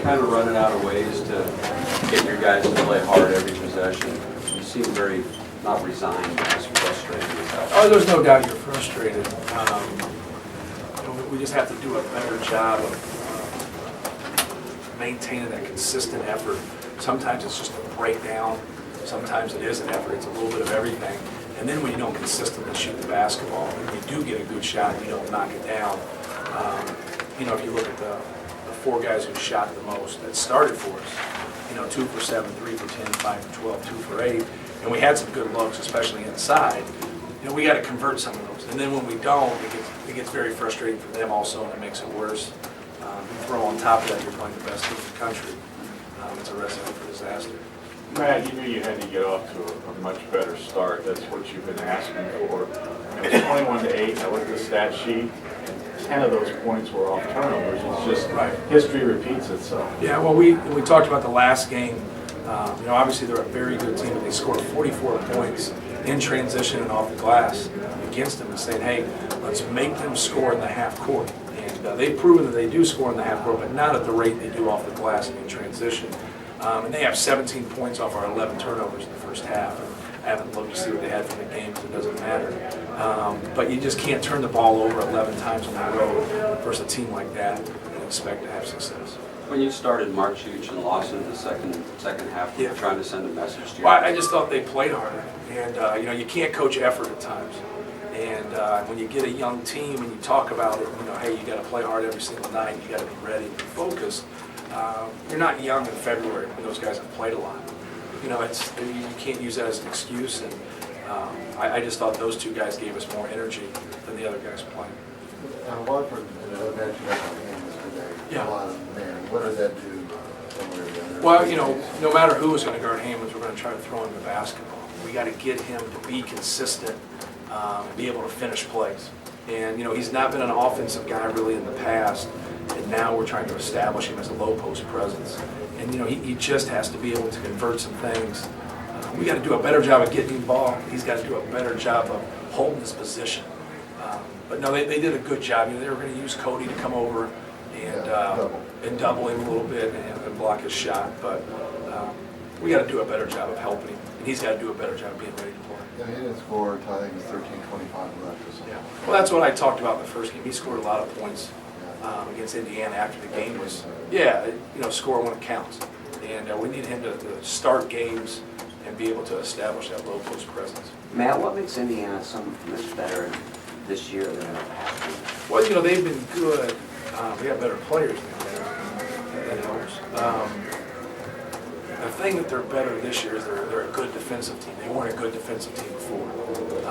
kind of running out of ways to get your guys to play hard every possession? You seem very not resigned, just frustrated. Oh, there's no doubt you're frustrated. We just have to do a better job of maintaining that consistent effort. Sometimes it's just a breakdown. Sometimes it is an effort. It's a little bit of everything. And then when you don't consistently shoot the basketball, when you do get a good shot, you don't knock it down. If you look at the four guys who shot the most that started for us, 2 for 7, 3 for 10, 5 for 12, 2 for 8, and we had some good looks, especially inside. We got to convert some of those. And then when we don't, it gets very frustrating for them also, and it makes it worse. You throw on top of that, you're playing the best team in the country. It's a recipe for disaster. Matt, you knew you had to get off to a much better start. That's what you've been asking for. It was 21-8. I looked at the stat sheet, and 10 of those points were off turnovers. It's just history repeats itself. Yeah, well, we talked about the last game. Obviously they're a very good team, but they scored 44 points in transition and off the glass against them, and saying, hey, let's make them score in the half court. And they've proven that they do score in the half court, but not at the rate they do off the glass and in transition. And they have 17 points off our 11 turnovers in the first half. I haven't looked to see what they had from the game because it doesn't matter. But you just can't turn the ball over 11 times on the road versus a team like that and expect to have success. When you started Mark Huge and lost in the second half, you were trying to send a message to you? Well, I just thought they played harder. And, you can't coach effort at times. And when you get a young team and you talk about it, hey, you got to play hard every single night. You got to be ready and focused. You're not young in February when those guys have played a lot. You can't use that as an excuse. And I just thought those two guys gave us more energy than the other guys playing. Watford mentioned that game yesterday. Yeah. A lot of man. What does that do? Well, no matter who is going to guard Hammonds, we're going to try to throw him the basketball. We got to get him to be consistent and be able to finish plays. And he's not been an offensive guy really in the past, and now we're trying to establish him as a low post presence. And he just has to be able to convert some things. We got to do a better job of getting the ball. He's got to do a better job of holding his position. But no, they did a good job. They were going to use Cody to come over and double him a little bit and block his shot. But we got to do a better job of helping him, and he's got to do a better job of being ready to play. Yeah, he didn't score until I think it was 13-25 left or something. Yeah. Well, that's what I talked about in the first game. He scored a lot of points against Indiana after the game was, score when it counts. And we need him to start games and be able to establish that low post presence. Matt, what makes Indiana so much better this year than in the past year? Well, they've been good. We have better players now. That helps. The thing that they're better this year is they're a good defensive team. They weren't a good defensive team before.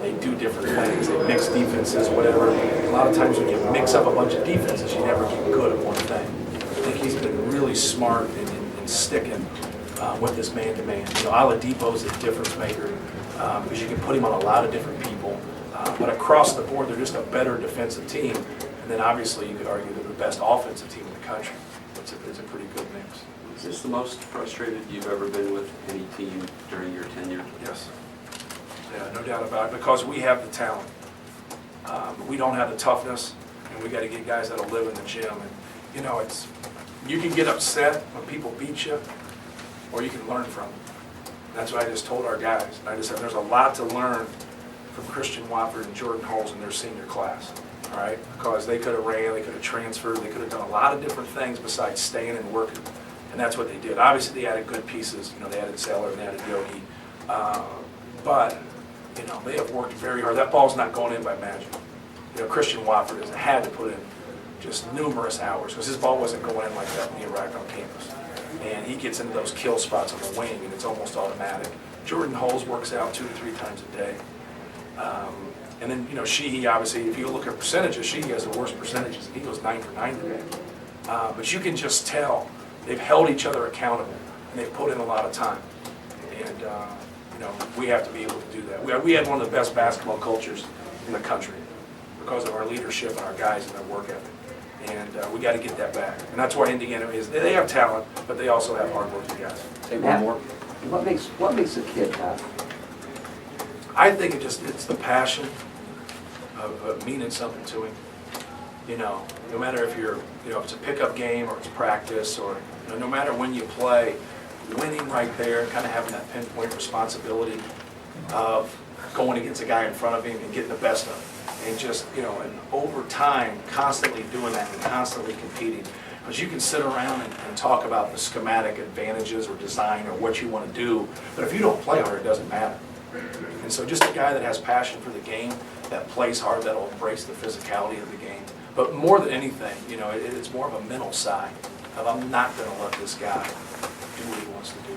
They do different things. They mix defenses, whatever. A lot of times when you mix up a bunch of defenses, you never get good at one thing. I think he's been really smart in sticking with this man-to-man. Oladipo's a difference maker because you can put him on a lot of different people. But across the board, they're just a better defensive team. And then obviously you could argue they're the best offensive team in the country. It's a pretty good mix. Is this the most frustrated you've ever been with any team during your tenure? Yes. Yeah, no doubt about it, because we have the talent. We don't have the toughness, and we got to get guys that'll live in the gym. And you can get upset when people beat you, or you can learn from them. That's what I just told our guys. And I just said there's a lot to learn from Christian Watford and Jordan Hulls in their senior class. All right, because they could have ran, they could have transferred, they could have done a lot of different things besides staying and working. And that's what they did. Obviously, they added good pieces. They added Zeller and they added Yogi. But they have worked very hard. That ball's not going in by magic. Christian Watford has had to put in just numerous hours because his ball wasn't going in like that when he arrived on campus. And he gets into those kill spots on the wing, and it's almost automatic. Jordan Hulls works out 2 to 3 times a day. And then, Sheehy, obviously, if you look at percentages, Sheehy has the worst percentages. He goes 9 for 9 today. But you can just tell they've held each other accountable, and they've put in a lot of time. And, we have to be able to do that. We had one of the best basketball cultures in the country because of our leadership and our guys and their work ethic. And we got to get that back. And that's why Indiana is. They have talent, but they also have hard-working guys. Say one more. What makes a kid tough? I think it's the passion of meaning something to him. No matter if if it's a pickup game or it's practice or You know, no matter when you play, winning right there, kind of having that pinpoint responsibility of going against a guy in front of him and getting the best of him. And just, you know, and over time, constantly doing that and constantly competing. Because you can sit around and talk about the schematic advantages or design or what you want to do, but if you don't play hard, it doesn't matter. And so just a guy that has passion for the game, that plays hard, that'll embrace the physicality of the game. But more than anything, you know, it's more of a mental side of I'm not going to let this guy do what he wants to do.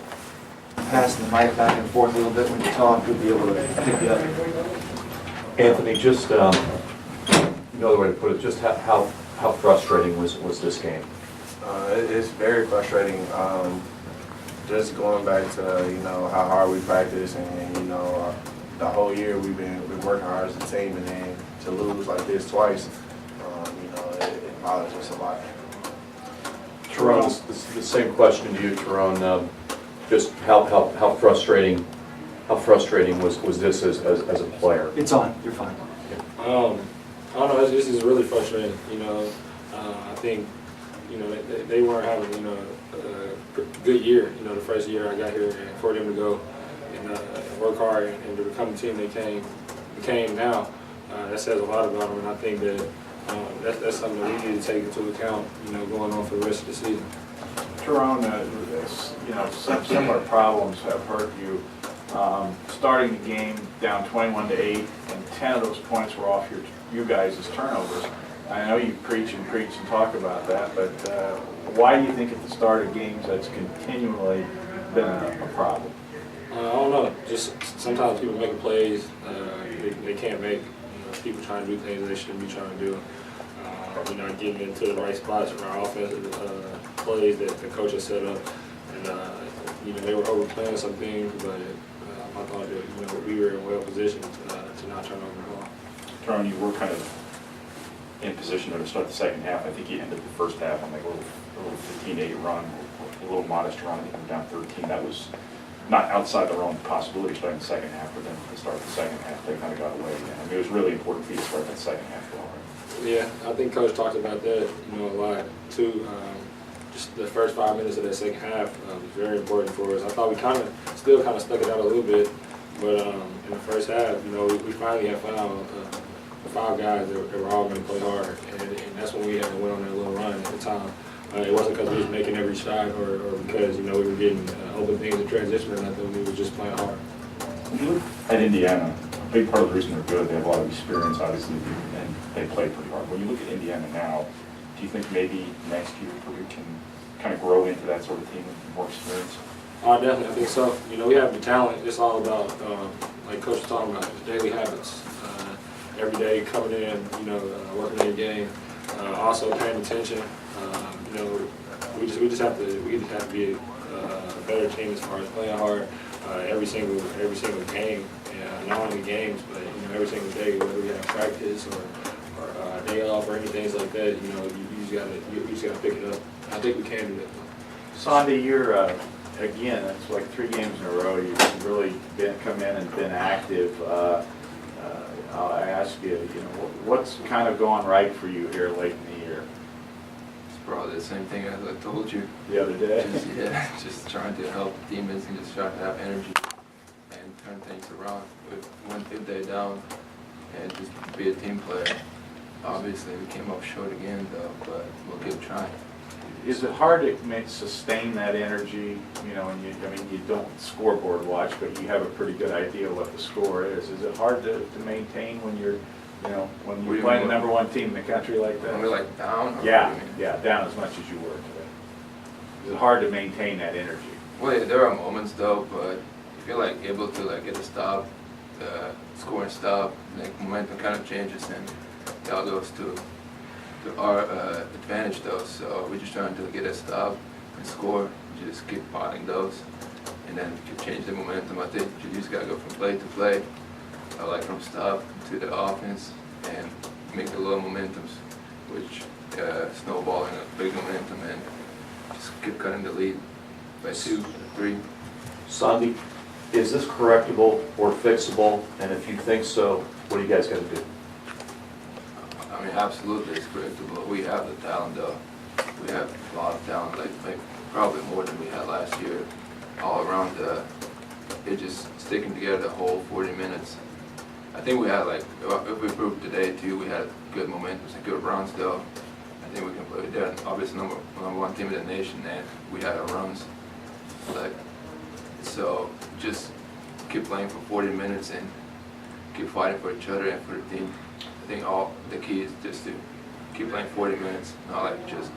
Passing the mic back and forth a little bit when you talk, you'll be able to pick you up. Anthony, just another way to put it, just how frustrating was this game? It's very frustrating. Just going back to how hard we practice and the whole year we've been working hard as a team, and then to lose like this twice, it bothers us a lot. Tyrone, the same question to you, Tyrone. Just how frustrating was this as a player? It's on, you're fine. I don't know, this is really frustrating, I think, they weren't having, a good year, the first year I got here, and for them to go and work hard and to become the team they became now, that says a lot about them, and I think that that's something that we need to take into account, going on for the rest of the season. Tyrone, some similar problems have hurt you. Starting the game down 21-8, and 10 of those points were off you guys' turnovers. I know you preach and talk about that, but why do you think at the start of games that's continually been a problem? I don't know. Just sometimes people making plays they can't make. People trying to do things they shouldn't be trying to do. We're not getting into the right spots for our offensive plays that the coach has set up, and they were overplaying some things, but I thought that we were in well positioned to not turn over the ball. Tyrone, you were kind of in position to start the second half. I think you ended the first half on like a little 15-8 run, a little modest run. I think we were down 13. That was not outside their own possibility starting the second half, but then to start the second half, they kind of got away. I mean, it was really important for you to start that second half well, right? Yeah, I think Coach talked about that, a lot too. Just the first 5 minutes of that second half was very important for us. I thought we still stuck it out a little bit, but in the first half, we finally had found the 5 guys that were all going to play hard, and that's when we had to win on that little run at the time. It wasn't because we was making every shot or because, we were getting open things in transition or nothing. We were just playing hard. At Indiana, a big part of the reason they're good, they have a lot of experience, obviously, and they play pretty hard. When you look at Indiana now, do you think maybe next year Purdue can kind of grow into that sort of team with more experience? Definitely, I think so. We have the talent. It's all about, like Coach was talking about, daily habits. Every day coming in, working on your game, also paying attention. We just have to be a better team as far as playing hard every single game, and not only games, but every single day, whether we have practice or a day off or anything like that. You just gotta pick it up. I think we can do that. Sandy, you're again, it's like 3 games in a row. You've really come in and been active. I'll ask you, what's kind of going right for you here late in the year? It's probably the same thing as I told you. The other day? Just trying to help teammates and just trying to have energy and turn things around with one good day down and just be a team player. Obviously, we came up short again, though, but we'll keep trying. Is it hard to sustain that energy? You don't scoreboard watch, but you have a pretty good idea what the score is. Is it hard to maintain when you're playing the #1 team in the country like that? When we're down? Yeah, down as much as you were today. Is it hard to maintain that energy? Well, yeah, there are moments though, but if you're able to get a stop, score and stop, momentum kind of changes and it all goes to our advantage though. So we're just trying to get a stop and score. You just keep piling those, and then you can change the momentum. I think you just gotta go from play to play, from stop to the offense, and make the low momentums, which snowballing a big momentum, and just keep cutting the lead by 2, 3. Sandy, is this correctable or fixable? And if you think so, what do you guys got to do? I mean, absolutely, it's correctable. We have the talent, though. We have a lot of talent. Like probably more than we had last year. All around, it just sticking together the whole 40 minutes. I think we had like, if we proved today too, we had good momentum, some good runs though. I think we can play. They're obviously number one team in the nation, and we had our runs. Like, so just keep playing for 40 minutes and keep fighting for each other and for the team. I think all the key is just to keep playing 40 minutes, not like just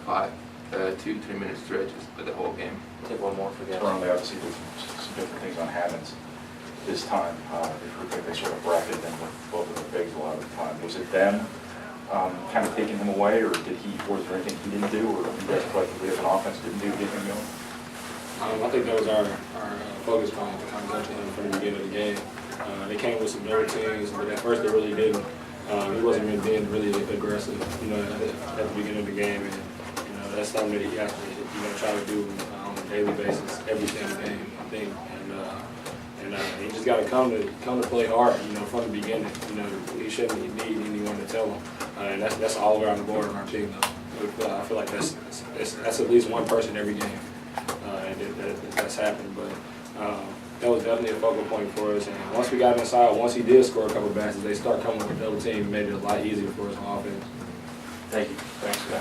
2-3 minute stretches, but the whole game. Take one more for Toronto, they obviously did some different things on Havens this time. They sort of bracketed them with both of their bigs a lot of the time. Was it them kind of taking him away, or was there anything he didn't do, or you guys collectively as an offense didn't do to get him going? I think that was our focus point to kind of go to him from the beginning of the game. They came with some newer teams, but at first they really didn't. He wasn't really being really aggressive, at the beginning of the game, and that's something that he has to try to do on a daily basis, every single game, I think. And he just got to come to play hard, from the beginning. He shouldn't need anyone to tell him, and that's all around the board on our team, though. I feel like that's at least one person every game. That's happened, but that was definitely a focal point for us. And once we got inside, once he did score a couple of baskets, they start coming with the double team, made it a lot easier for us on offense. Thank you. Thanks for that.